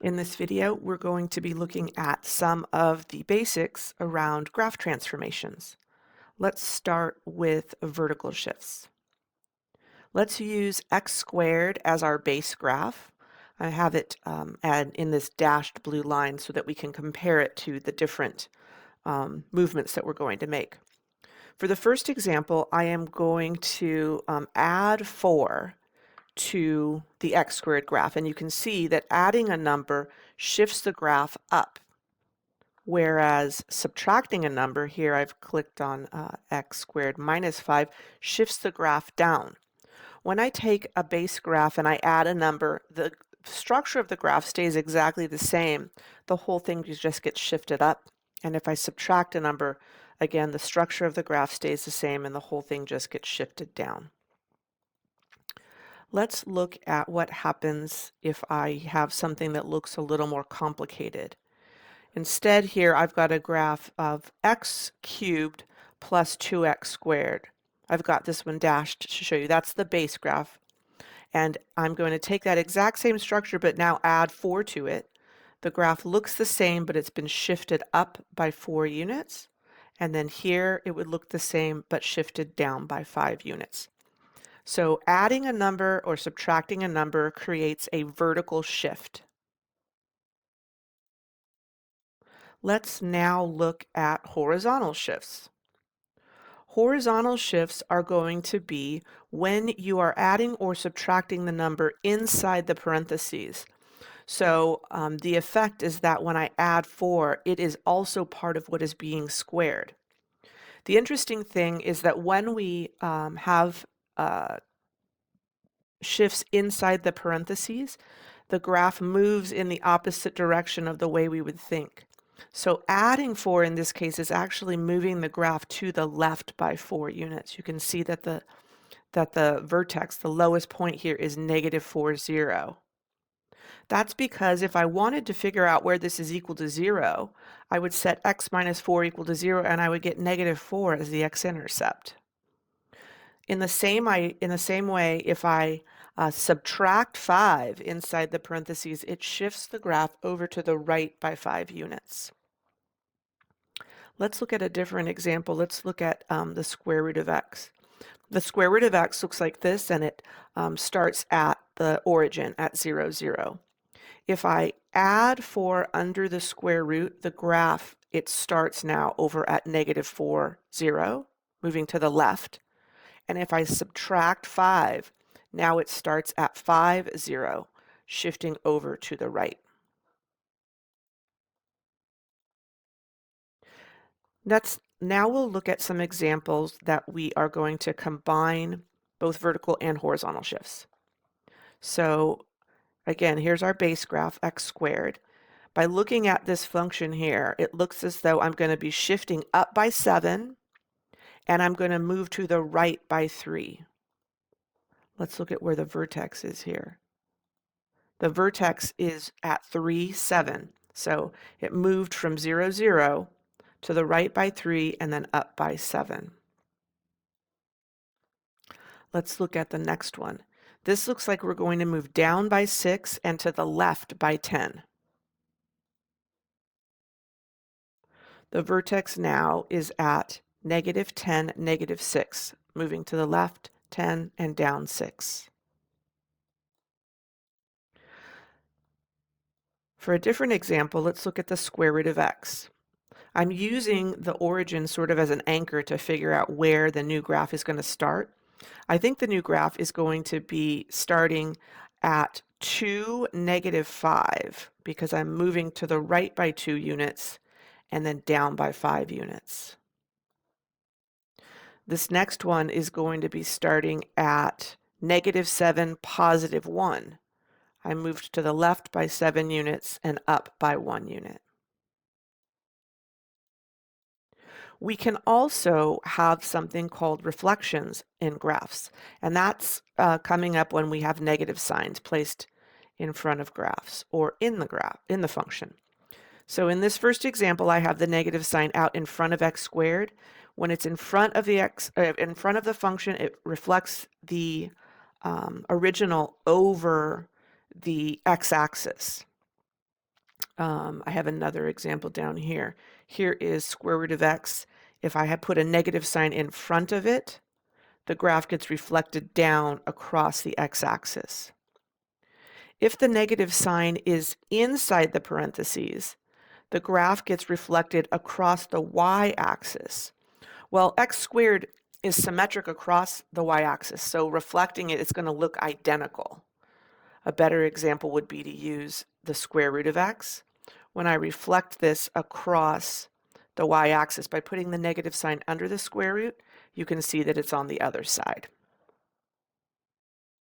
In this video, we're going to be looking at some of the basics around graph transformations. Let's start with vertical shifts. Let's use x squared as our base graph. I have it in this dashed blue line so that we can compare it to the different movements that we're going to make. For the first example, I am going to add 4 to the x squared graph, and you can see that adding a number shifts the graph up, whereas subtracting a number, here I've clicked on x squared minus 5, shifts the graph down. When I take a base graph and I add a number, the structure of the graph stays exactly the same. The whole thing just gets shifted up. And if I subtract a number, again, the structure of the graph stays the same and the whole thing just gets shifted down. Let's look at what happens if I have something that looks a little more complicated. Instead, here I've got a graph of x cubed plus 2x squared. I've got this one dashed to show you. That's the base graph. And I'm going to take that exact same structure but now add 4 to it. The graph looks the same, but it's been shifted up by 4 units. And then here it would look the same but shifted down by 5 units. So adding a number or subtracting a number creates a vertical shift. Let's now look at horizontal shifts. Horizontal shifts are going to be when you are adding or subtracting the number inside the parentheses. So the effect is that when I add 4, it is also part of what is being squared. The interesting thing is that when we have shifts inside the parentheses, the graph moves in the opposite direction of the way we would think. So adding 4 in this case is actually moving the graph to the left by 4 units. You can see that the vertex, the lowest point here, is -4, 0. That's because if I wanted to figure out where this is equal to 0, I would set x minus 4 equal to 0 and I would get -4 as the x-intercept. In the same way, if I subtract 5 inside the parentheses, it shifts the graph over to the right by 5 units. Let's look at a different example. Let's look at the square root of x. The square root of x looks like this, and it starts at the origin at 0, 0. If I add 4 under the square root, the graph, it starts now over at -4, 0, moving to the left. And if I subtract 5, now it starts at 5, 0, shifting over to the right. Now we'll look at some examples that we are going to combine both vertical and horizontal shifts. So again, here's our base graph, x squared. By looking at this function here, it looks as though I'm going to be shifting up by 7, and I'm going to move to the right by 3. Let's look at where the vertex is here. The vertex is at 3, 7. So it moved from 0, 0 to the right by 3 and then up by 7. Let's look at the next one. This looks like we're going to move down by 6 and to the left by 10. The vertex now is at -10, -6, moving to the left 10 and down 6. For a different example, let's look at the square root of x. I'm using the origin sort of as an anchor to figure out where the new graph is going to start. I think the new graph is going to be starting at 2, -5, because I'm moving to the right by 2 units and then down by 5 units. This next one is going to be starting at -7, +1. I moved to the left by 7 units and up by 1 unit. We can also have something called reflections in graphs, and that's coming up when we have negative signs placed in front of graphs or in the graph, in the function. So in this first example, I have the negative sign out in front of x squared. When it's in front of the function, it reflects the original over the x-axis. I have another example down here. Here is square root of x. If I had put a negative sign in front of it, the graph gets reflected down across the x-axis. If the negative sign is inside the parentheses, the graph gets reflected across the y-axis. Well, x squared is symmetric across the y-axis, so reflecting it is going to look identical. A better example would be to use the square root of x. When I reflect this across the y-axis by putting the negative sign under the square root, you can see that it's on the other side.